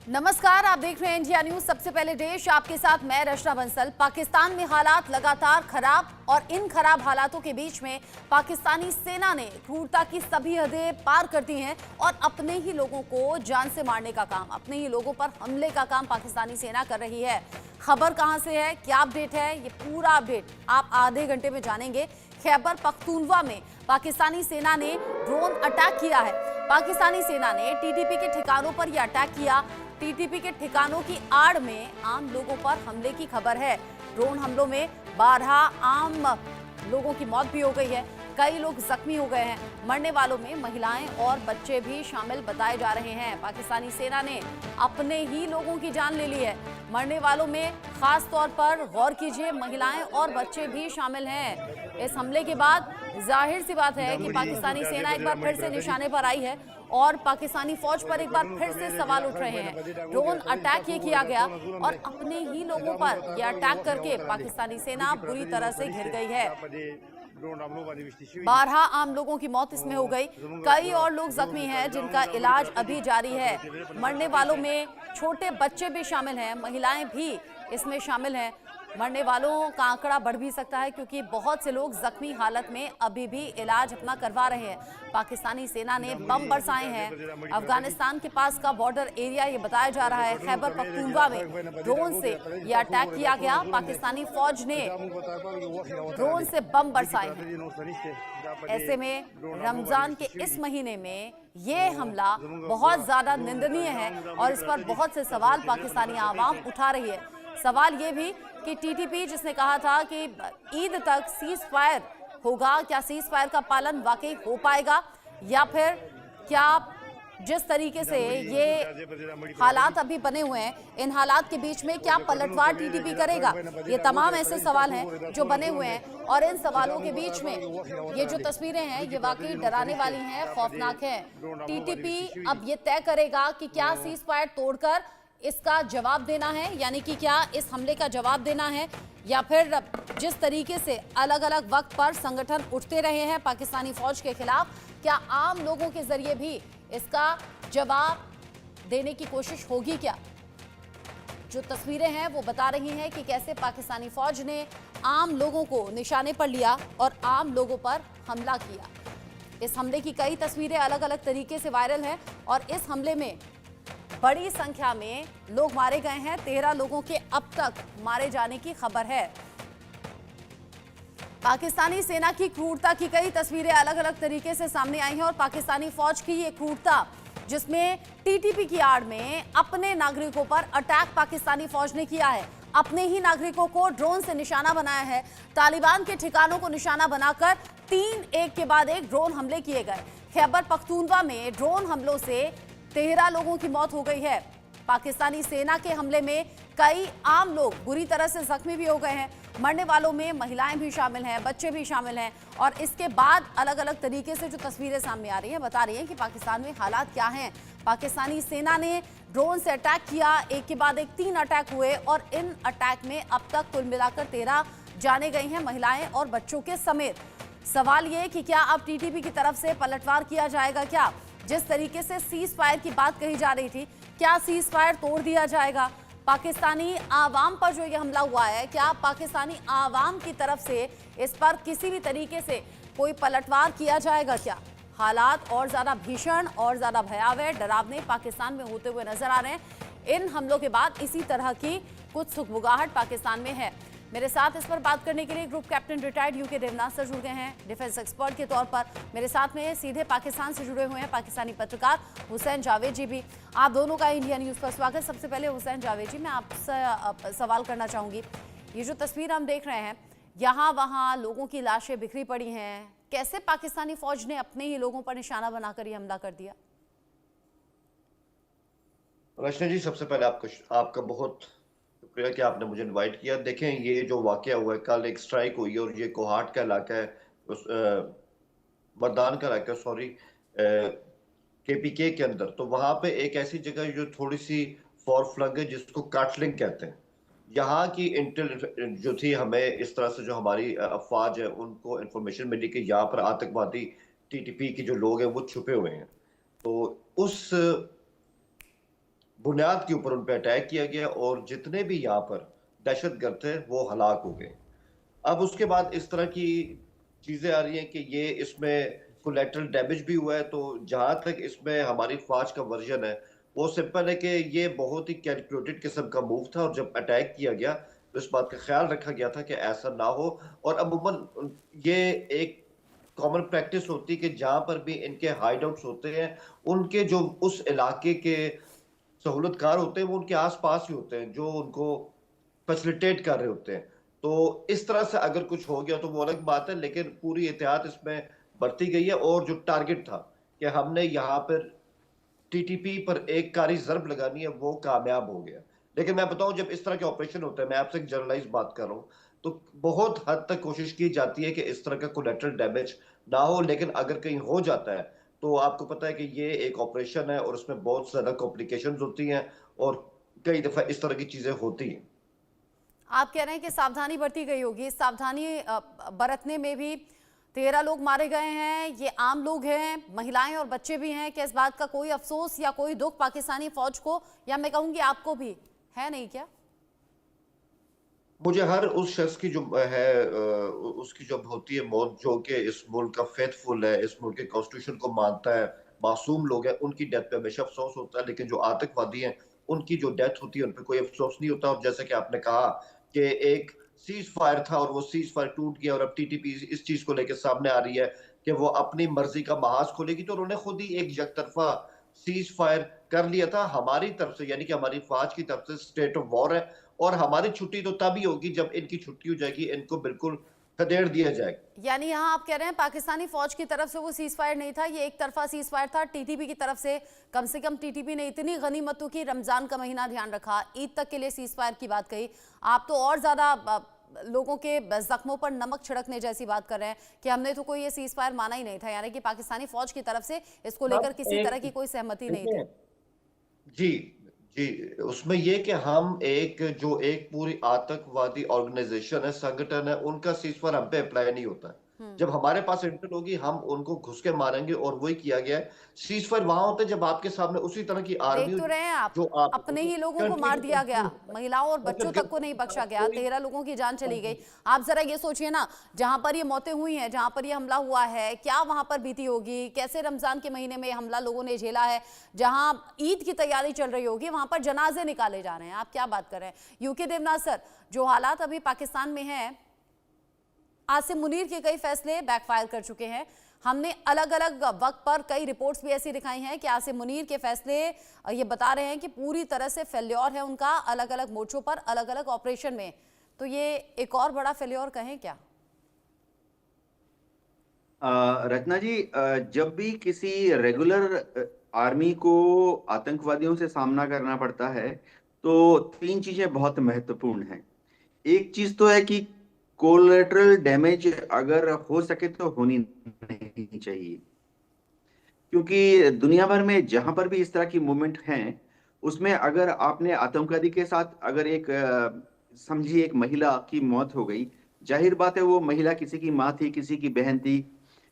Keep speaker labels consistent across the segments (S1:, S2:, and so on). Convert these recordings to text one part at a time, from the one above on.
S1: नमस्कार, आप देख रहे हैं इंडिया न्यूज। सबसे पहले देश, आपके साथ मैं रचना बंसल। पाकिस्तान में हालात लगातार खराब और इन खराब हालातों के बीच में पाकिस्तानी सेना ने क्रूरता की सभी हदें पार कर दी हैं और अपने ही लोगों को जान से मारने का काम, अपने ही लोगों पर हमले का काम पाकिस्तानी सेना कर रही है। खबर कहां से है, क्या अपडेट है, ये पूरा अपडेट आप आधे घंटे में जानेंगे। खैबर पख्तूनवा में पाकिस्तानी सेना ने ड्रोन अटैक किया है। पाकिस्तानी सेना ने टीटीपी के ठिकानों पर यह अटैक किया। टीटीपी के ठिकानों की आड़ में आम लोगों पर हमले की खबर है। ड्रोन हमलों में 12 आम लोगों की मौत भी हो गई है, कई लोग जख्मी हो गए हैं। मरने वालों में महिलाएं और बच्चे भी शामिल बताए जा रहे हैं। पाकिस्तानी सेना ने अपने ही लोगों की जान ले ली है। मरने वालों में खास तौर पर गौर कीजिए, महिलाएं और बच्चे भी शामिल हैं। इस हमले के बाद जाहिर सी बात है कि पाकिस्तानी सेना एक बार फिर से निशाने पर आई है और पाकिस्तानी फौज पर एक बार फिर से सवाल उठ रहे हैं। ड्रोन अटैक ये किया गया और अपने ही लोगों पर यह अटैक करके पाकिस्तानी सेना बुरी तरह से घिर गई है। 12 आम लोगों की मौत इसमें हो गई, कई और लोग जख्मी हैं जिनका इलाज अभी जारी है। मरने वालों में छोटे बच्चे भी शामिल हैं, महिलाएं भी इसमें शामिल हैं। मरने वालों का आंकड़ा बढ़ भी सकता है क्योंकि बहुत से लोग जख्मी हालत में अभी भी इलाज अपना करवा रहे हैं। पाकिस्तानी सेना ने बम बरसाए हैं। अफगानिस्तान के पास का बॉर्डर एरिया ये बताया जा रहा है। खैबर पख्तूनवा में ड्रोन से यह अटैक किया गया। पाकिस्तानी फौज ने ड्रोन से बम बरसाए हैं। ऐसे में रमजान के इस महीने में ये हमला बहुत ज्यादा निंदनीय है और इस पर बहुत से सवाल पाकिस्तानी आवाम उठा रही है। सवाल ये भी कि टीटीपी जिसने कहा था कि ईद तक सीज फायर होगा, क्या सीज फायर का पालन वाकई हो पाएगा, या फिर क्या जिस तरीके से ये हालात अभी बने हुए हैं, इन हालात के बीच में क्या पलटवार टीटीपी करेगा? ये तमाम ऐसे सवाल हैं जो बने हुए हैं और इन सवालों के बीच में ये जो तस्वीरें हैं ये वाकई डराने वाली हैं, खौफनाक हैं। टीटीपी अब ये तय करेगा कि क्या सीज फायर तोड़कर इसका जवाब देना है, यानी कि क्या इस हमले का जवाब देना है, या फिर जिस तरीके से अलग अलग वक्त पर संगठन उठते रहे हैं पाकिस्तानी फौज के खिलाफ, क्या आम लोगों के जरिए भी इसका जवाब देने की कोशिश होगी? क्या जो तस्वीरें हैं वो बता रही हैं कि कैसे पाकिस्तानी फौज ने आम लोगों को निशाने पर लिया और आम लोगों पर हमला किया। इस हमले की कई तस्वीरें अलग अलग तरीके से वायरल हैं और इस हमले में बड़ी संख्या में लोग मारे गए हैं। 13 लोगों के अब तक मारे जाने की खबर है। पाकिस्तानी सेना की क्रूरता की कई तस्वीरें अलग अलग तरीके से सामने आई हैं और पाकिस्तानी फौज की ये क्रूरता, जिसमें टीटीपी की आड़ में अपने नागरिकों पर अटैक पाकिस्तानी फौज ने किया है। अपने ही नागरिकों को ड्रोन से निशाना बनाया है। तालिबान के ठिकानों को निशाना बनाकर 3 एक के बाद एक ड्रोन हमले किए गए। खैबर पख्तूनवा में ड्रोन हमलों से 13 लोगों की मौत हो गई है। पाकिस्तानी सेना के हमले में कई आम लोग बुरी तरह से जख्मी भी हो गए हैं। मरने वालों में महिलाएं भी शामिल हैं, बच्चे भी शामिल हैं और इसके बाद अलग अलग तरीके से जो तस्वीरें सामने आ रही हैं बता रही हैं कि पाकिस्तान में हालात क्या हैं। पाकिस्तानी सेना ने ड्रोन से अटैक किया, एक के बाद एक 3 अटैक हुए और इन अटैक में अब तक कुल मिलाकर 13 जाने गई हैं, महिलाएं और बच्चों के समेत। सवाल ये कि क्या अब टीटीपी की तरफ से पलटवार किया जाएगा? क्या जिस तरीके से सीज फायर की बात कही जा रही थी, क्या सीज फायर तोड़ दिया जाएगा? पाकिस्तानी आवाम पर जो ये हमला हुआ है, क्या पाकिस्तानी आवाम की तरफ से इस पर किसी भी तरीके से कोई पलटवार किया जाएगा? क्या हालात और ज्यादा भीषण और ज्यादा भयावह, डरावने पाकिस्तान में होते हुए नजर आ रहे हैं। इन हमलों के बाद इसी तरह की कुछ सुगबुगाहट पाकिस्तान में है। मेरे साथ इस पर बात करने के लिए group captain retired U K Devnath sir जुड़ गए हैं डिफेंस एक्सपर्ट के तौर पर। मेरे साथ में सीधे पाकिस्तान से जुड़े हुए हैं पाकिस्तानी पत्रकार हुसैन जावेद जी भी। आप दोनों का इंडिया न्यूज़ पर स्वागत। सबसे पहले हुसैन जावेद जी, मैं आपसे सवाल करना चाहूँगी, ये जो तस्वीर हम देख रहे हैं, यहाँ वहाँ लोगों की लाशें बिखरी पड़ी हैं, कैसे पाकिस्तानी फौज ने अपने ही लोगों पर निशाना बनाकर ये हमला कर दिया?
S2: रचना जी, सबसे पहले आपका बहुत शुक्रिया कि आपने मुझे इनवाइट किया। देखें, ये जो वाकया हुआ है, कल एक स्ट्राइक हुई है और ये कोहाट का इलाका है, उस मर्दान का इलाका, सॉरी, केपीके के अंदर। तो वहाँ पे एक ऐसी जगह जो थोड़ी सी फॉर फ्लंग है जिसको काटलिंग कहते हैं। यहाँ की इंटेल जो थी, हमें इस तरह से जो हमारी अफवाज है उनको इंफॉर्मेशन मिली कि यहाँ पर आतंकवादी टीटीपी के जो लोग हैं वो छुपे हुए हैं। तो उस बुनियाद के ऊपर उन पर अटैक किया गया और जितने भी यहाँ पर दहशतगर्द थे वो हलाक हो गए। अब उसके बाद इस तरह की चीजें आ रही हैं कि ये इसमें कोलेटरल डैमेज भी हुआ है। तो जहां तक इसमें हमारी फौज का वर्जन है, वो सिंपल है कि ये बहुत ही कैलकुलेटेड किस्म का मूव था और जब अटैक किया गया तो इस बात का ख्याल रखा गया था कि ऐसा ना हो। और अमूमन ये एक कॉमन प्रैक्टिस होती है कि जहां पर भी इनके हाइड आउट्स होते हैं, उनके जो उस इलाके के सहूलतकार होते हैं वो उनके आस पास ही होते हैं जो उनको फैसिलिटेट कर रहे होते हैं। तो इस तरह से अगर कुछ हो गया तो वो अलग बात है, लेकिन पूरी एहतियात इसमें बरती गई है। और जो टारगेट था कि हमने यहाँ पर टीटीपी पर एक कारी जर्ब लगानी है, वो कामयाब हो गया। लेकिन मैं बताऊं, जब इस तरह के ऑपरेशन होते हैं, मैं आपसे एक जनरलाइज बात कर रहा हूं, तो बहुत हद तक कोशिश की जाती है कि इस तरह का कोलेटरल डैमेज ना हो। लेकिन अगर कहीं हो जाता है तो आपको पता है कि ये एक ऑपरेशन है और उसमें बहुत ज्यादा कॉम्प्लिकेशंस होती हैं और कई दफा इस तरह की चीजें होती हैं।
S1: आप कह रहे हैं कि सावधानी बरती गई होगी, सावधानी बरतने में भी 13 लोग मारे गए हैं। ये आम लोग हैं, महिलाएं और बच्चे भी हैं। क्या इस बात का कोई अफसोस या कोई दुख पाकिस्तानी फौज को, या मैं कहूंगी आपको भी है नहीं क्या?
S2: मुझे हर उस शख्स की जो है उसकी जब होती है मौत, जो कि इस मुल्क का फेथफुल है, इस मुल्क के कॉन्स्टिट्यूशन को मानता है, मासूम लोग हैं, उनकी डेथ पे हमेशा अफसोस होता है। लेकिन जो आतंकवादी हैं, उनकी जो डेथ होती है उन पर कोई अफसोस नहीं होता। और जैसा कि आपने कहा कि एक सीज फायर था और वो सीज फायर टूट गया और अब टीटीपी इस चीज को लेकर सामने आ रही है कि वो अपनी मर्जी का महाज खोलेगी। तो उन्होंने खुद ही एक यकतरफा सीज फायर कर लिया था हमारी तरफ से, यानी कि हमारी फौज की तरफ से स्टेट ऑफ वॉर है। और हमारी छुट्टी तो तभी होगी जब इनकी छुट्टी हो जाएगी, इनको बिल्कुल खदेड़ दिया जाएगा।
S1: यानी यहाँ आप कह रहे हैं पाकिस्तानी फौज की तरफ से वो सीज फायर नहीं था, ये एक तरफा सीज फायर था टीटीपी की तरफ से। कम से कम टीटीपी ने इतनी गनीमतों की रमजान का महीना ध्यान रखा, ईद तक के लिए सीज फायर की बात कही। आप तो और ज्यादा लोगों के जख्मों पर नमक छिड़कने जैसी बात कर रहे हैं कि हमने तो कोई ये सीज फायर माना ही नहीं था, यानी कि पाकिस्तानी फौज की तरफ से इसको लेकर
S2: सब
S1: किसी तरह
S2: एक
S1: की कोई सहमति नहीं
S2: देखें,
S1: थी।
S2: जी जी, उसमें ये कि हम एक जो एक पूरी आतंकवादी ऑर्गेनाइजेशन है, संगठन है, उनका सीज हम पे अप्लाई नहीं होता है।
S1: हम्म।
S2: जब हमारे पास इंटेल होगी हम उनको घुस के मारेंगे और वही किया गया है। सीज फायर वहां होता है जब आपके सामने उसी तरह की
S1: देख
S2: आर्मी
S1: तो रहे हैं आप,
S2: जो आप
S1: अपने ही लोगों को
S2: कंट्री
S1: मार
S2: को
S1: दिया गया,
S2: कंट्रोल करता है।
S1: महिलाओं और बच्चों
S2: मतलब
S1: तक
S2: जब
S1: को नहीं
S2: आपके
S1: बख्शा
S2: पास
S1: गया,
S2: कोई
S1: 13 लोगों की जान चली गई। आप जरा ये सोचिए ना, जहां पर ये मौतें हुई हैं, जहां पर ये हमला हुआ है, क्या वहां पर बीती होगी, कैसे रमजान के महीने में हमला लोगों ने झेला है। जहां ईद की तैयारी चल रही होगी वहां पर जनाजे निकाले जा रहे हैं। आप क्या बात कर रहे हैं यूके देवनाथ सर? जो हालात अभी पाकिस्तान में हैं, आसिम मुनीर के कई फैसले बैकफायर कर चुके हैं। हमने अलग अलग वक्त पर कई रिपोर्ट्स भी ऐसी दिखाई हैं कि आसिम मुनीर के फैसले ये बता रहे हैं कि पूरी तरह से फेल्योर है उनका, अलग अलग मोर्चों पर अलग अलग ऑपरेशन में। तो ये एक और बड़ा फेल्योर कहें क्या?
S3: रत्ना जी, जब भी किसी रेगुलर आर्मी को आतंकवादियों से सामना करना पड़ता है तो तीन चीजें बहुत महत्वपूर्ण हैं। एक चीज तो है कि कोलेटरल डैमेज अगर हो सके तो होनी नहीं चाहिए, क्योंकि दुनिया भर में जहां पर भी इस तरह की मूवमेंट हैं उसमें अगर आपने आतंकवादी के साथ अगर एक समझिए एक महिला की मौत हो गई, जाहिर बात है वो महिला किसी की माँ थी, किसी की बहन थी,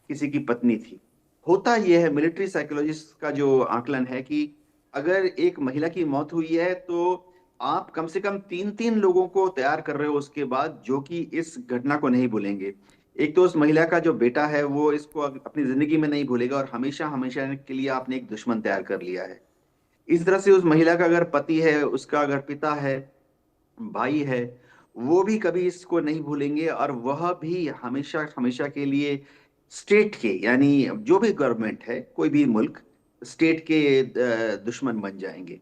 S3: किसी की पत्नी थी। होता यह है, मिलिट्री साइकोलॉजिस्ट का जो आकलन है कि अगर एक महिला की मौत हुई है तो आप कम से कम तीन तीन लोगों को तैयार कर रहे हो उसके बाद, जो कि इस घटना को नहीं भूलेंगे। एक तो उस महिला का जो बेटा है वो इसको अपनी जिंदगी में नहीं भूलेगा और हमेशा हमेशा के लिए आपने एक दुश्मन तैयार कर लिया है। इस तरह से उस महिला का अगर पति है, उसका अगर पिता है, भाई है, वो भी कभी इसको नहीं भूलेंगे और वह भी हमेशा हमेशा के लिए स्टेट के, यानी जो भी गवर्नमेंट है, कोई भी मुल्क, स्टेट के दुश्मन बन जाएंगे।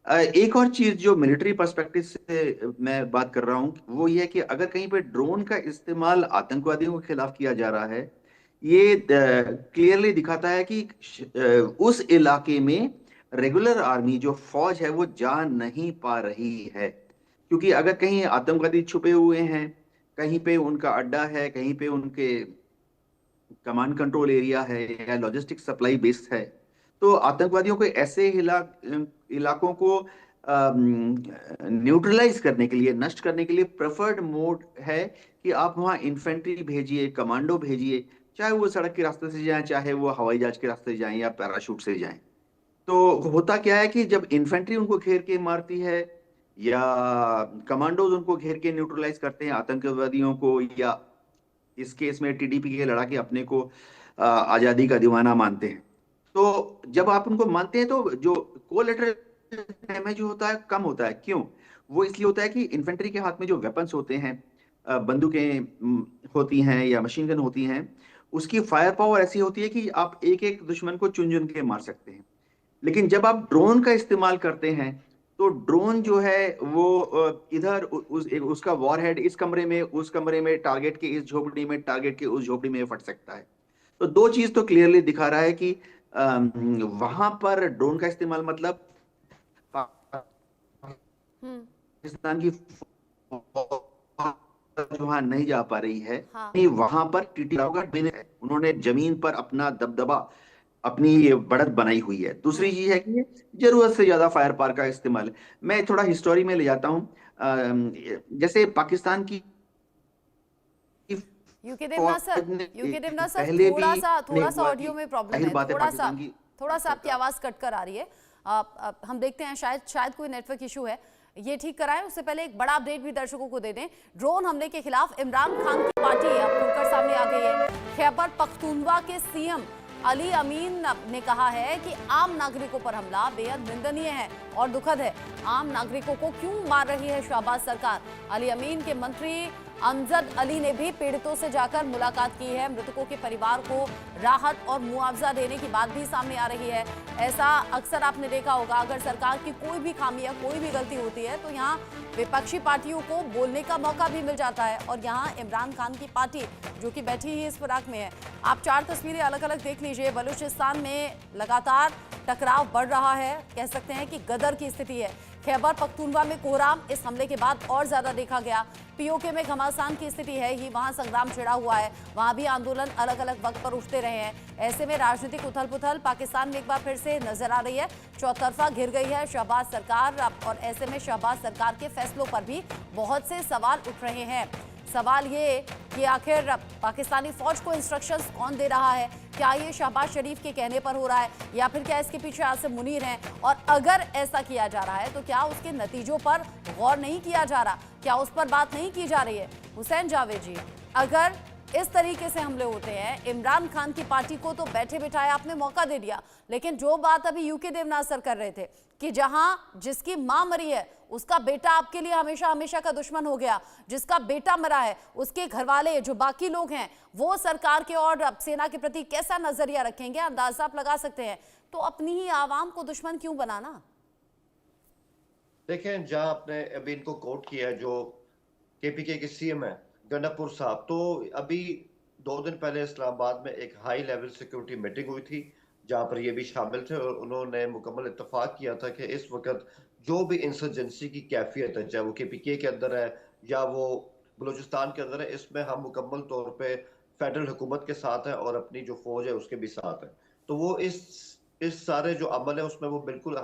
S3: एक और चीज जो मिलिट्री पर्सपेक्टिव से मैं बात कर रहा हूं वो ये है कि अगर कहीं पे ड्रोन का इस्तेमाल आतंकवादियों के खिलाफ किया जा रहा है, ये क्लियरली दिखाता है कि उस इलाके में रेगुलर आर्मी जो फौज है वो जा नहीं पा रही है। क्योंकि अगर कहीं आतंकवादी छुपे हुए हैं, कहीं पे उनका अड्डा है, कहीं पे उनके कमांड कंट्रोल एरिया है या लॉजिस्टिक सप्लाई बेस है, तो आतंकवादियों को ऐसे इलाकों को न्यूट्रलाइज करने के लिए, नष्ट करने के लिए प्रेफर्ड मोड है कि आप वहां इन्फेंट्री भेजिए, कमांडो भेजिए, चाहे वो सड़क के रास्ते से जाएं, चाहे वो हवाई जहाज के रास्ते से जाएं या पैराशूट से जाएं। तो होता क्या है कि जब इन्फेंट्री उनको घेर के मारती है या कमांडोज उनको घेर के न्यूट्रलाइज करते हैं आतंकवादियों को, या इस केस में टीडीपी के लड़ा के अपने को आजादी का दीवाना मानते हैं, तो जब आप उनको मानते हैं तो जो कोलेटरल डैमेज होता है कम होता है। क्यों? वो इसलिए होता है कि इन्फेंट्री के हाथ में जो वेपन्स होते हैं, बंदूकें होती हैं या मशीन गन होती हैं, उसकी फायर पावर ऐसी होती है कि आप एक एक दुश्मन को चुन चुन के मार सकते हैं। लेकिन जब आप ड्रोन का इस्तेमाल करते हैं तो ड्रोन जो है वो इधर उसका वॉरहेड इस कमरे में, उस कमरे में, टारगेट के इस झोपड़ी में, टारगेट के उस झोपड़ी में फट सकता है। तो दो चीज तो क्लियरली दिखा रहा है कि वहां पर ड्रोन का इस्तेमाल मतलब
S1: हम्म।
S3: पाकिस्तान की वहां नहीं जा पा रही है,
S1: हाँ।
S3: वहां पर टीटीआर का है, उन्होंने जमीन पर अपना दबदबा, अपनी बढ़त बनाई हुई है। दूसरी चीज है कि जरूरत से ज्यादा फायर पावर का इस्तेमाल। मैं थोड़ा हिस्टोरी में ले जाता हूं। जैसे पाकिस्तान की
S1: यूके देवनाथ सर, यूके देवनाथ सर,
S3: पहले भी
S1: थोड़ा सा ऑडियो में प्रॉब्लम
S3: जाहिर
S1: है,
S3: बात है पाकिस्तान की
S1: थोड़ा सा आपकी आवाज कट कर आ रही है। हम देखते हैं, शायद कोई नेटवर्क इशू है, ये ठीक कराएं। उससे पहले एक बड़ा अपडेट भी दर्शकों को दे दें। ड्रोन हमले के खिलाफ इमरान खान की पार्टी अब खुलकर सामने आ गई है। खैबर पख्तूनवा के सीएम अली अमीन ने कहा है कि आम नागरिकों पर हमला बेहद निंदनीय है और दुखद है। आम नागरिकों को क्यों मार रही है शहबाज सरकार? अली अमीन के मंत्री अमजद अली ने भी पीड़ितों से जाकर मुलाकात की है। मृतकों के परिवार को राहत और मुआवजा देने की बात भी सामने आ रही है। ऐसा अक्सर आपने देखा होगा, अगर सरकार की कोई भी खामी या कोई भी गलती होती है तो यहाँ विपक्षी पार्टियों को बोलने का मौका भी मिल जाता है, और यहाँ इमरान खान की पार्टी जो कि बैठी ही इस फिराक में है। आप 4 तस्वीरें अलग अलग देख लीजिए। बलूचिस्तान में लगातार टकराव बढ़ रहा है, कह सकते हैं कि गदर की स्थिति है। खैबर पख्तूनवा में कोहराम इस हमले के बाद और ज्यादा देखा गया। पीओके में घमासान की स्थिति है ही, वहां संग्राम छिड़ा हुआ है, वहां भी आंदोलन अलग अलग वक्त पर उठते रहे हैं। ऐसे में राजनीतिक उथल पुथल पाकिस्तान में एक बार फिर से नजर आ रही है। चौतरफा घिर गई है शहबाज सरकार, और ऐसे में शहबाज सरकार के फैसलों पर भी बहुत से सवाल उठ रहे हैं। सवाल ये कि आखिर पाकिस्तानी फौज को इंस्ट्रक्शंस कौन दे रहा है? क्या ये शहबाज शरीफ के कहने पर हो रहा है, या फिर क्या इसके पीछे आसिम मुनीर हैं? और अगर ऐसा किया जा रहा है तो क्या उसके नतीजों पर गौर नहीं किया जा रहा? क्या उस पर बात नहीं की जा रही है? हुसैन जावेद जी, अगर इस तरीके से हमले होते हैं, इमरान खान की पार्टी को तो बैठे बिठाए आपने मौका दे दिया, लेकिन जो बात अभी यूके देवनाथ सर कर रहे थे कि जहां जिसकी मां मरी है उसका बेटा आपके लिए हमेशा हमेशा का दुश्मन हो गया, जिसका बेटा मरा है उसके घर वाले, जो बाकी लोग हैं, वो सरकार के और सेना के प्रति कैसा नजरिया रखेंगे, अंदाजा आप लगा सकते हैं। तो अपनी ही आवाम को दुश्मन क्यों बनाना?
S2: देखें, जहां आपने अभी इनको कोट किया है, जो केपीके के सीएम है गंडापुर साहब, तो अभी 2 दिन पहले इस्लामाबाद में एक हाई लेवल सिक्योरिटी मीटिंग हुई थी जहां पर ये भी शामिल थे, और उन्होंने मुकम्मल इत्तेफाक किया था कि इस वक्त जो भी इंसर्जेंसी की कैफियत है, चाहे वो केपीके के अंदर है या वो बलूचिस्तान के अंदर है, इसमें हम मुकम्मल तौर पे फेडरल हुकूमत के साथ है और अपनी जो फौज है उसके भी साथ है। तो वो इस सारे जो अमल है उसमें वो बिल्कुल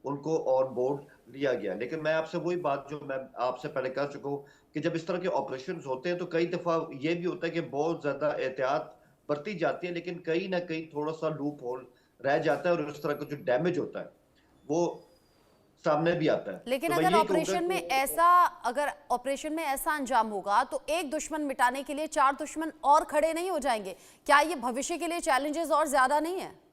S2: उनको ऑन बोर्ड लिया गया। लेकिन मैं आपसे वही बात जो मैं आपसे पहले कह चुका हूँ कि जब इस तरह के ऑपरेशन होते हैं तो कई दफा ये भी होता है कि बहुत ज्यादा एहतियात बरती जाती है, लेकिन कहीं ना कहीं थोड़ा सा लूप होल रह जाता है और इस तरह का जो डैमेज होता है वो सामने भी आता है।
S1: लेकिन
S2: तो
S1: अगर ऑपरेशन में ऐसा अंजाम होगा तो एक दुश्मन मिटाने के लिए 4 दुश्मन और खड़े नहीं हो जाएंगे? क्या ये भविष्य के लिए चैलेंजेस और ज्यादा नहीं है?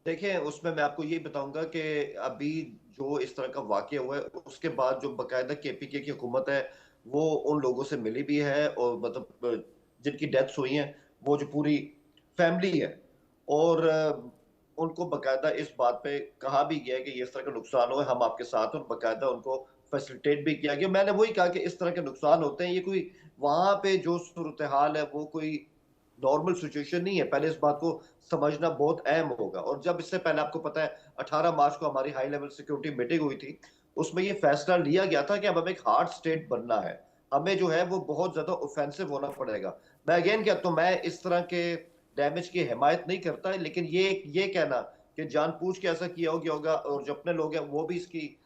S2: देखिए, उसमें मैं आपको ये बताऊंगा कि अभी जो इस तरह का वाकया हुआ है उसके बाद जो बकायदा केपीके की हुकूमत है वो उन लोगों से मिली भी है, और मतलब जिनकी डेथ्स हुई हैं वो जो पूरी फैमिली है, और उनको बकायदा इस बात पे कहा भी गया है कि इस तरह का नुकसान हुआ है, हम आपके साथ हैं, और बकायदा उनको फैसिलिटेट भी किया गया। मैंने वही कहा कि इस तरह के नुकसान होते हैं, ये कोई वहां पे जो सूरत हाल है वो कोई नॉर्मल सिचुएशन नहीं है। पहले इस बात को समझना बहुत अहम होगा। और जब इससे पहले आपको पता है 18 मार्च को हमारी हाई लेवल सिक्योरिटी मीटिंग हुई थी, उसमें ये फैसला लिया गया था कि अब हमें एक हार्ड स्टेट बनना है, हमें जो है वो बहुत ज्यादा ऑफेंसिव होना पड़ेगा। मैं अगेन कहता हूं, मैं इस तरह के डैमेज की हिमायत नहीं करता, लेकिन ये कहना कि जानबूझ के ऐसा किया होगा और जो अपने लोग हैं वो भी इसकी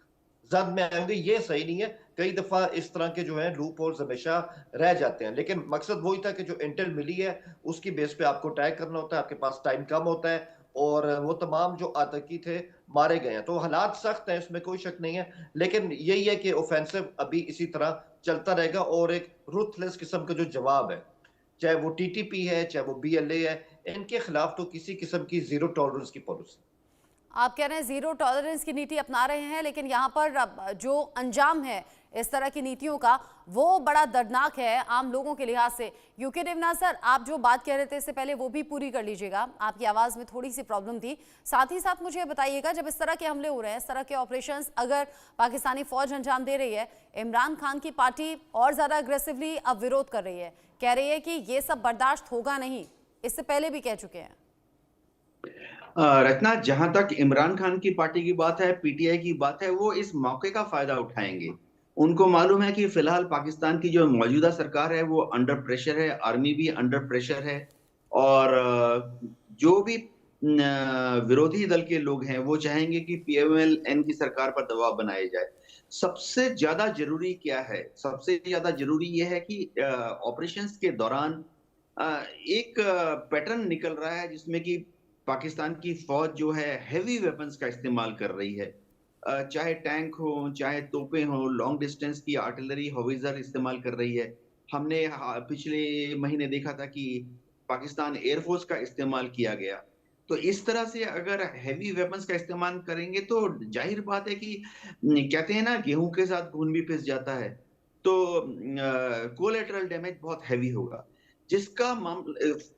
S2: जद में आएंगे, ये सही नहीं है। कई दफा इस तरह के जो है लूप होल्स हमेशा रह जाते हैं, लेकिन मकसद वही था कि जो इंटेल मिली है उसकी बेस पे आपको अटैक करना होता है, आपके पास टाइम कम होता है और वो तमाम जो आतंकी थे मारे गए हैं। तो हालात सख्त हैं, इसमें कोई शक नहीं है, लेकिन यही है कि ऑफेंसिव अभी इसी तरह चलता रहेगा और एक रूथलेस किस्म का जो जवाब है, चाहे वो टीटीपी है, चाहे वो बीएलए है, इनके खिलाफ तो किसी किस्म की जीरो टॉलरेंस की पॉलिसी।
S1: आप कह रहे हैं जीरो टॉलरेंस की नीति अपना रहे हैं, लेकिन यहाँ पर जो अंजाम है इस तरह की नीतियों का वो बड़ा दर्दनाक है आम लोगों के लिहाज से। यूके देवनाथ सर, आप जो बात कह रहे थे इससे पहले वो भी पूरी कर लीजिएगा, आपकी आवाज़ में थोड़ी सी प्रॉब्लम थी। साथ ही साथ मुझे बताइएगा, जब इस तरह के हमले हो रहे हैं, इस तरह के ऑपरेशंस अगर पाकिस्तानी फौज अंजाम दे रही है, इमरान खान की पार्टी और ज़्यादा अग्रेसिवली अब विरोध कर रही है, कह रही है कि ये सब बर्दाश्त होगा नहीं, इससे पहले भी कह चुके हैं।
S3: रचना, जहां तक इमरान खान की पार्टी की बात है, पीटीआई की बात है, वो इस मौके का फायदा उठाएंगे। उनको मालूम है कि फिलहाल पाकिस्तान की जो मौजूदा सरकार है वो अंडर प्रेशर है, आर्मी भी अंडर प्रेशर है, और जो भी विरोधी दल के लोग हैं वो चाहेंगे कि पीएमएल-एन की सरकार पर दबाव बनाया जाए। सबसे ज्यादा जरूरी क्या है? सबसे ज्यादा जरूरी यह है कि ऑपरेशंस के दौरान एक पैटर्न निकल रहा है जिसमें कि पाकिस्तान की फौज जो है हेवी वेपन्स का इस्तेमाल कर रही है, चाहे टैंक हो, चाहे तोपें हो, लॉन्ग डिस्टेंस की आर्टिलरी, हॉविजर इस्तेमाल कर रही है। हमने पिछले महीने देखा था कि पाकिस्तान एयरफोर्स का इस्तेमाल किया गया। तो इस तरह से अगर हैवी वेपन्स का इस्तेमाल करेंगे तो जाहिर बात है कि कहते हैं ना, गेहूं के साथ खून भी पिस जाता है, तो कोलेटरल डैमेज बहुत हैवी होगा, जिसका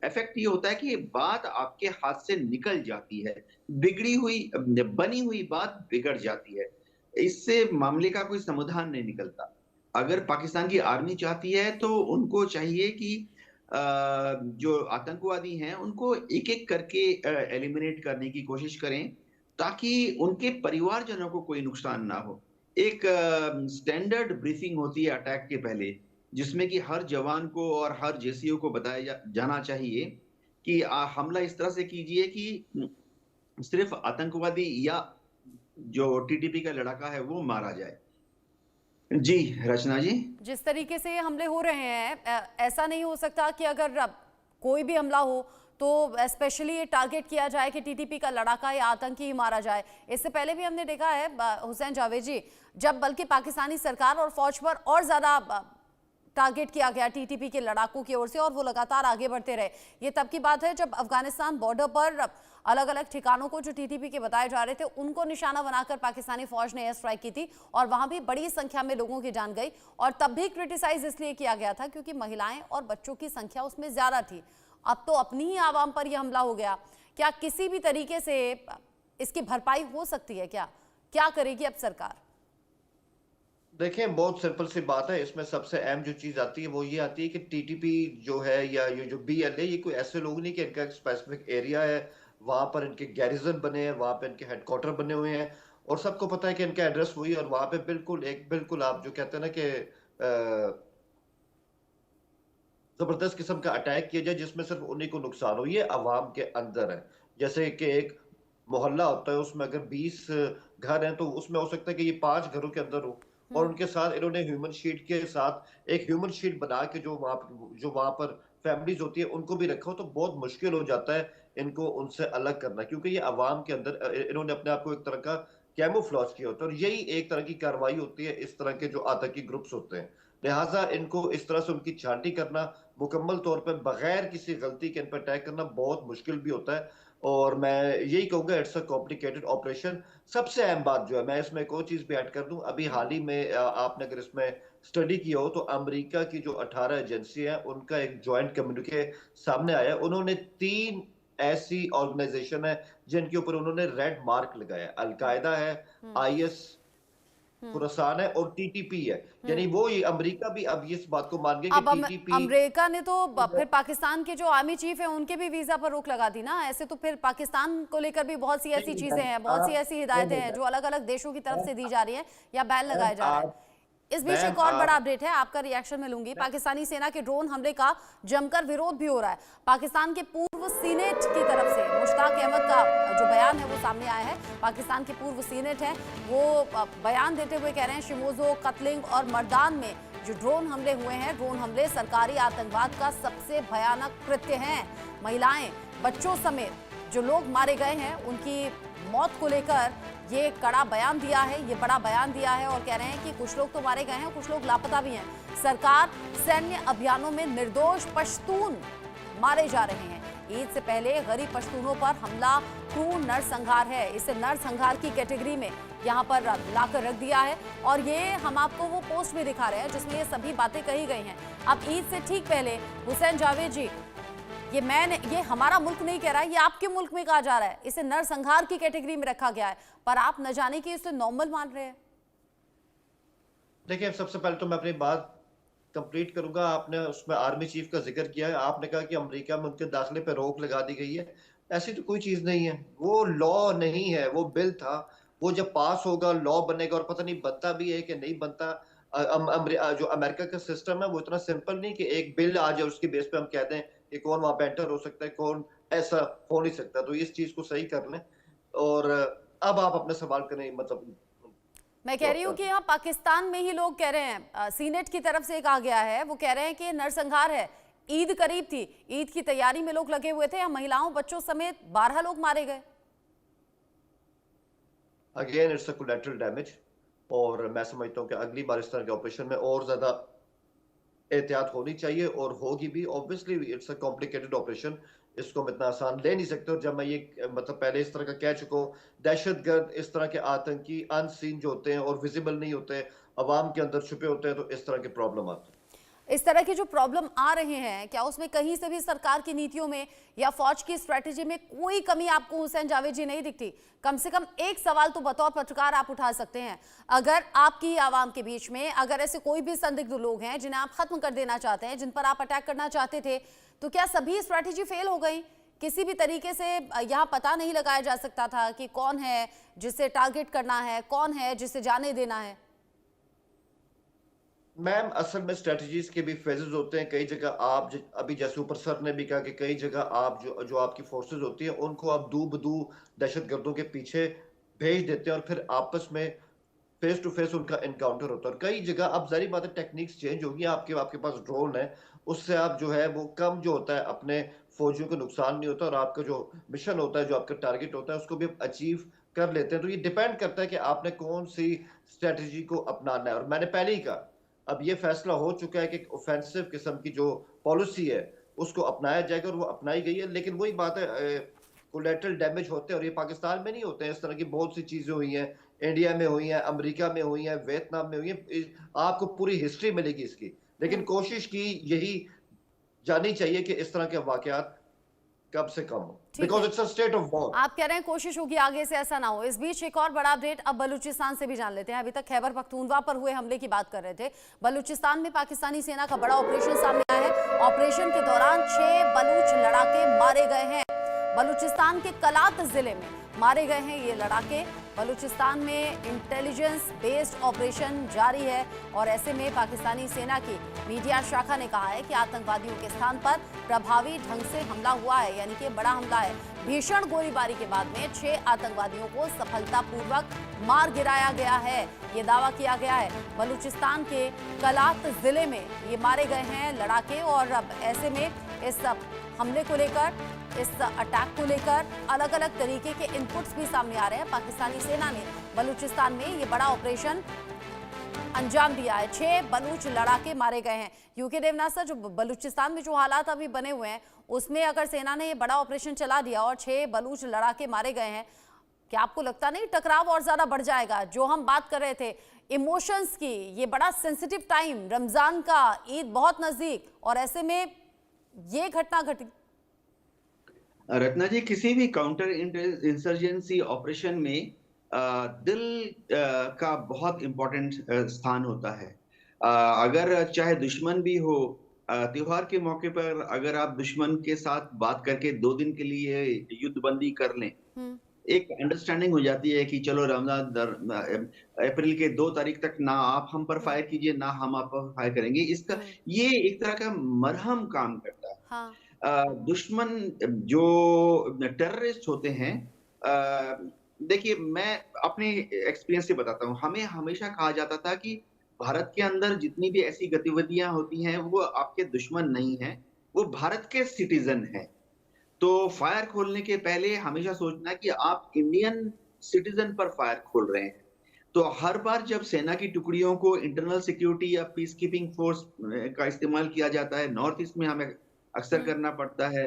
S3: इफेक्ट ये होता है कि बात आपके हाथ से निकल जाती है, बिगड़ी हुई बनी हुई बात बिगड़ जाती है, इससे मामले का कोई समाधान नहीं निकलता। अगर पाकिस्तान की आर्मी चाहती है तो उनको चाहिए कि जो आतंकवादी हैं उनको एक एक करके एलिमिनेट करने की कोशिश करें, ताकि उनके परिवारजनों को कोई नुकसान ना हो। एक स्टैंडर्ड ब्रीफिंग होती है अटैक के पहले, जिसमें कि हर जवान को और हर जेसीओ को बताया जाना चाहिए कि हमला इस तरह से कीजिए कि सिर्फ आतंकवादी या जो टीटीपी का लड़ाका है वो मारा जाए। जी रचना जी,
S1: जिस तरीके से ये हमले हो रहे हैं, ऐसा नहीं हो सकता कि अगर कोई भी हमला हो तो स्पेशली ये टारगेट किया जाए कि टीटीपी का लड़ाका या आतंकी ही मारा जाए। इससे पहले भी हमने देखा है हुसैन जावेद जी, जब बल्कि पाकिस्तानी सरकार और फौज पर और ज़्यादा टारगेट किया गया टीटीपी के लड़ाकों की ओर से, और वो लगातार आगे बढ़ते रहे। ये तब की बात है जब अफगानिस्तान बॉर्डर पर अलग अलग ठिकानों को जो टीटीपी के बताए जा रहे थे उनको निशाना बनाकर पाकिस्तानी फौज ने एयर स्ट्राइक की थी, और वहां भी बड़ी संख्या में लोगों की जान गई। और तब भी क्रिटिसाइज इसलिए किया गया था क्योंकि महिलाएं और बच्चों की संख्या उसमें ज्यादा थी। अब तो अपनी ही आवाम पर यह हमला हो गया। क्या किसी भी तरीके से इसकी भरपाई हो सकती है? क्या करेगी अब सरकार?
S2: देखें, बहुत सिंपल सी बात है। इसमें सबसे अहम जो चीज आती है वो ये आती है कि टीटीपी जो है या ये जो बीएलए, ये कोई ऐसे लोग नहीं कि इनका एक स्पेसिफिक एरिया है, वहां पर इनके गैरिजन बने हैं, वहां पे इनके हेडक्वार्टर बने हुए हैं और सबको पता है कि इनका एड्रेस वही है, और वहां पे बिल्कुल आप जो कहते हैं ना कि जबरदस्त किस्म का अटैक किया जाए जिसमें सिर्फ उन्हीं को नुकसान हो। ये अवाम के अंदर है। जैसे कि एक मोहल्ला होता है, उसमें अगर 20 घर हैं तो उसमें हो सकता है कि ये 5 घरों के अंदर हो, और उनके साथ इन्होंने ह्यूमन शीट के साथ एक ह्यूमन शीट बना के जो वहां पर फैमिलीज होती है उनको भी रखा हो, तो बहुत मुश्किल हो जाता है इनको उनसे अलग करना, क्योंकि ये अवाम के अंदर इन्होंने अपने आप को एक तरह का कैमोफ्लेज किया होता है, और यही एक तरह की कार्रवाई होती है इस तरह के जो आतंकी ग्रुप्स होते हैं। लिहाजा इनको इस तरह से उनकी छांटी करना, मुकम्मल तौर पर बगैर किसी गलती के इन पर अटैक करना बहुत मुश्किल भी होता है। और मैं यही कहूंगा, इट्स अ कॉम्प्लिकेटेड ऑपरेशन। सबसे अहम बात जो है, मैं इसमें एक और चीज भी ऐड कर दूं, अभी हाल ही में आपने अगर इसमें स्टडी किया हो तो अमेरिका की जो 18 एजेंसी है उनका एक ज्वाइंट कम्युनिके सामने आया। उन्होंने 3 ऐसी ऑर्गेनाइजेशन है जिनके ऊपर उन्होंने रेड मार्क लगाया। अलकायदा है, आईएस खुरासान है और टीटीपी है। यानी वो ये अमेरिका भी अब इस बात को मान गया कि टीटीपी।
S1: अमेरिका ने तो फिर पाकिस्तान के जो आर्मी चीफ है उनके भी वीजा पर रोक लगा दी ना। ऐसे तो फिर पाकिस्तान को लेकर भी बहुत सी ऐसी चीजें हैं, बहुत सी ऐसी हिदायतें हैं जो अलग अलग देशों की तरफ से दी जा रही है या बैन लगाया जा रहा है। इस बीच एक और बड़ा अपडेट है, आपका रिएक्शन में लूंगी। पाकिस्तानी सेना के ड्रोन हमले का जमकर विरोध भी हो रहा है। पाकिस्तान के पूर्व सीनेट की तरफ से मुश्ताक अहमद का जो बयान है वो सामने आया है। पाकिस्तान के पूर्व सीनेट है, वो बयान देते हुए कह रहे हैं शिमोजो, कतलिंग और मर्दान में जो ड्रोन हमले हुए हैं, ड्रोन हमले सरकारी आतंकवाद का सबसे भयानक कृत्य हैं। महिलाएं, बच्चों समेत जो लोग मारे गए हैं उनकी मौत को लेकर ये कड़ा बयान दिया है, ये बड़ा बयान दिया है और कह रहे हैं कि कुछ लोग तो मारे गए हैं, कुछ लोग लापता भी हैं। सरकार सैन्य अभियानों में निर्दोष पश्तून मारे जा रहे हैं। ईद से पहले गरीब पश्तूनों पर हमला क्रूर नरसंहार है। इसे नरसंहार की कैटेगरी में यहाँ पर लाकर रख दिया है और ये हम आपको वो पोस्ट भी दिखा रहे हैं जिसमें ये सभी बातें कही गई हैं। अब ईद से ठीक पहले हुसैन जावेद जी, ये हमारा मुल्क नहीं कह रहा है, ये आपके मुल्क में कहा जा रहा है, इसे नरसंहार की कैटेगरी में रखा गया है, पर आप न जाने कि इसे नॉर्मल मान रहे हैं।
S2: देखिए, सबसे पहले तो मैं अपनी बात कंप्लीट करूंगा। आपने उसमें आर्मी चीफ का जिक्र किया है, आपने कहा कि अमेरिका में उनके दाखिले पे रोक लगा दी गई है। ऐसी तो कोई चीज नहीं है, वो लॉ नहीं है, वो बिल था। वो जब पास होगा लॉ बनेगा और पता नहीं बनता भी है कि नहीं बनता। जो अमेरिका का सिस्टम है वो इतना सिंपल नहीं कि एक बिल आ जाए उसकी बेस पे हम कह दें कि कौन वहां पे एंटर हो सकता है, कौन ऐसा हो नहीं सकता। तो इस चीज को सही कर लें और अब आप अपने सवाल करें। मतलब
S1: मैं कह रही हूँ कि यहाँ पाकिस्तान में ही लोग कह रहे हैं, सीनेट की तरफ से कहा गया है, वो कह रहे हैं कि नरसंहार है, ईद करीब थी, ईद की तैयारी में लोग लगे हुए थे, महिलाओं बच्चों समेत 12 लोग मारे गए।
S2: Again it's a collateral damage और मैं समझता हूँ कि अगली बार इस तरह के ऑपरेशन में और ज्यादा एहतियात होनी चाहिए और होगी भी। Obviously it's a complicated operation, इसको हम इतना आसान ले नहीं सकते। और जब मैं ये मतलब पहले इस तरह का कह चुका हूँ, दहशतगर्द इस तरह के आतंकी अनसीन जो होते हैं और विजिबल नहीं होते, अवाम के अंदर छुपे होते हैं, तो इस तरह के प्रॉब्लम आते हैं।
S1: इस तरह के जो प्रॉब्लम आ रहे हैं, क्या उसमें कहीं से भी सरकार की नीतियों में या फौज की स्ट्रेटेजी में कोई कमी आपको हुसैन जावेद जी नहीं दिखती? कम से कम एक सवाल तो बतौर पत्रकार आप उठा सकते हैं, अगर आपकी आवाम के बीच में अगर ऐसे कोई भी संदिग्ध लोग हैं जिन्हें आप खत्म कर देना चाहते हैं, जिन पर आप अटैक करना चाहते थे, तो क्या सभी स्ट्रेटेजी फेल हो गई? किसी भी तरीके से यहाँ पता नहीं लगाया जा सकता था कि कौन है जिसे टारगेट करना है, कौन है जिसे जाने देना है?
S2: मैम, असल में स्ट्रेटजीज के भी फेजेस होते हैं। कई जगह आप अभी जैसे ऊपर सर ने भी कहा कि कई जगह आप जो आपकी फोर्सेस होती हैं उनको आप दू बदू दहशतगर्दों के पीछे भेज देते हैं और फिर आपस में फेस टू फेस उनका एनकाउंटर होता है। और कई जगह अब जारी बात है, टेक्निक्स चेंज होगी, आपके पास ड्रोन है, उससे आप जो है वो कम जो होता है अपने फौजियों को नुकसान नहीं होता और आपका जो मिशन होता है, जो आपका टारगेट होता है, उसको भी अचीव कर लेते हैं। तो ये डिपेंड करता है कि आपने कौन सी स्ट्रेटजी को अपनाना है। और मैंने पहले ही कहा, अब ये फैसला हो चुका है कि ऑफेंसिव किस्म की जो पॉलिसी है उसको अपनाया जाएगा और वो अपनाई गई है। लेकिन वही बात है, कोलैटरल डैमेज होते हैं और ये पाकिस्तान में नहीं होते हैं। इस तरह की बहुत सी चीजें हुई हैं, इंडिया में हुई हैं, अमेरिका में हुई हैं, वियतनाम में हुई हैं। आपको पूरी हिस्ट्री मिलेगी इसकी। लेकिन कोशिश की यही जानी चाहिए कि इस तरह के वाकयात कब से कम हो, because it's a state of war.
S1: आप कह रहे हैं कोशिश होगी आगे से ऐसा ना हो। इस बीच एक और बड़ा अपडेट अब बलूचिस्तान से भी जान लेते हैं। अभी तक खैबर पख्तूनख्वा पर हुए हमले की बात कर रहे थे, बलूचिस्तान में पाकिस्तानी सेना का बड़ा ऑपरेशन सामने आया है। ऑपरेशन के दौरान 6 बलूच लड़ाके मारे गए हैं। बलूचिस्तान के कलात जिले में मारे गए हैं ये लड़ाके। बलूचिस्तान में इंटेलिजेंस बेस्ड ऑपरेशन जारी है और ऐसे में पाकिस्तानी सेना की मीडिया शाखा ने कहा है कि आतंकवादियों के स्थान पर प्रभावी ढंग से हमला हुआ है, यानी कि बड़ा हमला है। भीषण गोलीबारी के बाद में 6 आतंकवादियों को सफलतापूर्वक मार गिराया गया है, ये दावा किया गया है। बलूचिस्तान के कलात जिले में ये मारे गए हैं लड़ाके और अब ऐसे में इस हमले को लेकर, इस अटैक को लेकर अलग अलग तरीके के इनपुट्स भी सामने आ रहे हैं। पाकिस्तानी सेना ने बलूचिस्तान में ये बड़ा ऑपरेशन अंजाम दिया है। 6 बलूच लड़ाके मारे गए हैं। यूके देवनाथ सर, जो बलूचिस्तान में जो हालात अभी बने हुए हैं उसमें अगर सेना ने ये बड़ा ऑपरेशन चला दिया और 6 बलूच लड़ाके मारे गए हैं, क्या आपको लगता नहीं टकराव और ज्यादा बढ़ जाएगा? जो हम बात कर रहे थे इमोशंस की, ये बड़ा सेंसिटिव टाइम, रमजान का, ईद बहुत नजदीक, और ऐसे में ये घटना घटी।
S3: रत्ना जी, किसी भी काउंटर इंसर्जेंसी ऑपरेशन में दिल का बहुत इंपॉर्टेंट स्थान होता है। अगर चाहे दुश्मन भी हो, त्योहार के मौके पर अगर आप दुश्मन के साथ बात करके 2 दिन के लिए युद्धबंदी कर लें, एक अंडरस्टैंडिंग हो जाती है कि चलो रमजान अप्रैल के 2 तारीख तक ना आप हम पर फायर कीजिए, ना हम आप पर फायर करेंगे, इसका ये एक तरह का मरहम काम करता है।
S1: हाँ।
S3: दुश्मन जो टेररिस्ट होते हैं, देखिए मैं अपने एक्सपीरियंस से बताता हूँ, हमें हमेशा कहा जाता था कि भारत के अंदर जितनी भी ऐसी गतिविधियां होती हैं वो आपके दुश्मन नहीं हैं, वो भारत के सिटीजन हैं। तो फायर खोलने के पहले हमेशा सोचना कि आप इंडियन सिटीजन पर फायर खोल रहे हैं। तो हर बार जब सेना की टुकड़ियों को इंटरनल सिक्योरिटी या पीस कीपिंग फोर्स का इस्तेमाल किया जाता है, नॉर्थ ईस्ट में हमें अक्सर करना पड़ता है,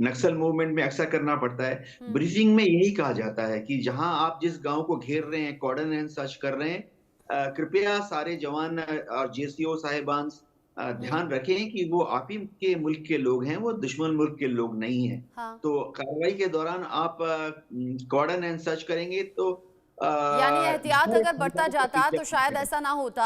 S3: नक्सल मूवमेंट में अक्सर करना पड़ता है। ब्रीफिंग में यही कहा जाता है कि जहां आप जिस गांव को घेर रहे हैं, कॉर्डन एंड सर्च कर रहे हैं, कृपया सारे जवान और जेसीओ साहिबान ध्यान रखें कि वो आप ही के मुल्क के लोग हैं, वो दुश्मन मुल्क के लोग नहीं हैं।
S1: हाँ।
S3: तो कार्रवाई के दौरान आप कॉर्डन एंड सर्च करेंगे तो
S1: यानी एहतियात अगर बढ़ता जाता तो शायद ऐसा ना होता।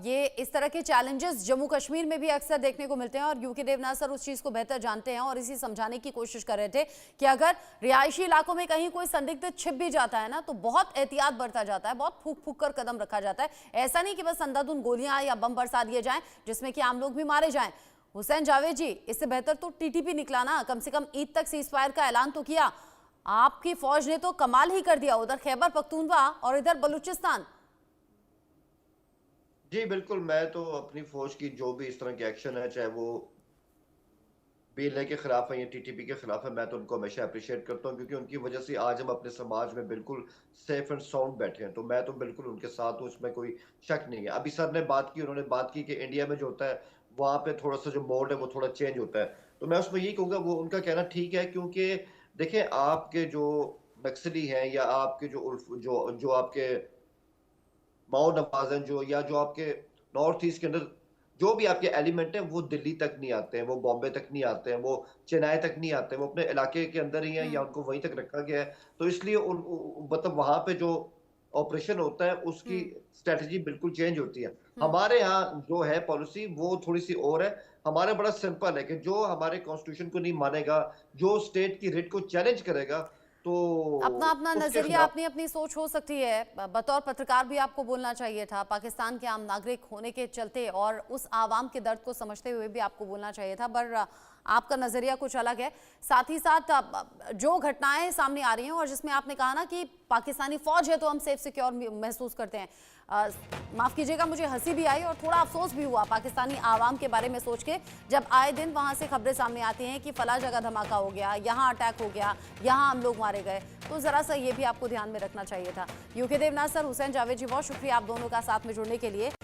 S1: ये इस तरह के चैलेंजेस जम्मू कश्मीर में भी अक्सर देखने को मिलते हैं और यूके देवनाथ सर उस चीज को बेहतर जानते हैं और इसी समझाने की कोशिश कर रहे थे कि अगर रिहायशी इलाकों में कहीं कोई संदिग्ध छिप भी जाता है ना तो बहुत एहतियात बढ़ता जाता है, बहुत फूक फूक कर कदम रखा जाता है। ऐसा नहीं कि बस अंधाधुंध गोलियां या बम बरसा दिए जाएं जिसमें कि आम लोग भी मारे जाएं। हुसैन जावेद जी, इससे बेहतर तो टीटीपी निकला ना, कम से कम ईद तक सीज फायर का ऐलान तो किया। आपकी फौज ने तो कमाल ही कर दिया, उधर खैबर पख्तूनवा और इधर बलूचिस्तान।
S2: जी बिल्कुल, मैं तो अपनी फौज की जो भी इस तरह के एक्शन है, चाहे वो बीएलए के खिलाफ है या टीटीपी के खिलाफ है, मैं तो उनको हमेशा अप्रिशिएट करता हूं, क्योंकि उनकी वजह से आज हम अपने समाज में बिल्कुल सेफ एंड साउंड बैठे हैं। तो मैं तो बिल्कुल उनके साथ हूं, उसमें कोई शक नहीं है। अभी सर ने बात की, उन्होंने बात की कि इंडिया में जो होता है वहां पे थोड़ा सा जो मोड है वो थोड़ा चेंज होता है। तो मैं उसमें यही कहूंगा, वो उनका कहना ठीक है, क्योंकि देखिए आपके जो नक्सली हैं या आपके जो आपके माओ नवाज हैं, जो आपके नॉर्थ ईस्ट के अंदर जो भी आपके एलिमेंट हैं, वो दिल्ली तक नहीं आते हैं, वो बॉम्बे तक नहीं आते हैं, वो चेन्नई तक नहीं आते हैं, वो अपने इलाके के अंदर ही हैं या उनको वहीं तक रखा गया है। तो इसलिए मतलब वहां पे जो ऑपरेशन होता है उसकी स्ट्रेटजी बिल्कुल चेंज होती है। हमारे यहाँ जो है पॉलिसी वो थोड़ी सी और है। हमारे बड़ा सिंपल है कि जो हमारे कॉन्स्टिट्यूशन को नहीं मानेगा, जो स्टेट की रिट को चैलेंज करेगा, तो
S1: अपना अपना
S2: उसके
S1: नजरिया,
S2: खिलाफ
S1: अपनी अपनी सोच हो सकती है। बतौर पत्रकार भी आपको बोलना चाहिए था, पाकिस्तान के आम नागरिक होने के चलते और उस आवाम के दर्द को समझते हुए भी आपको बोलना चाहिए था, पर आपका नजरिया कुछ अलग है। साथ ही साथ जो घटनाएं सामने आ रही हैं और जिसमें आपने कहा ना कि पाकिस्तानी फौज है तो हम सेफ सिक्योर महसूस करते हैं, माफ कीजिएगा मुझे हंसी भी आई और थोड़ा अफसोस भी हुआ पाकिस्तानी आवाम के बारे में सोच के, जब आए दिन वहां से खबरें सामने आती हैं कि फला जगह धमाका हो गया, यहाँ अटैक हो गया, यहाँ हम लोग मारे गए। तो जरा सा ये भी आपको ध्यान में रखना चाहिए था। यूके देवनाथ सर, हुसैन जावेद जी, बहुत शुक्रिया आप दोनों का साथ में जुड़ने के लिए।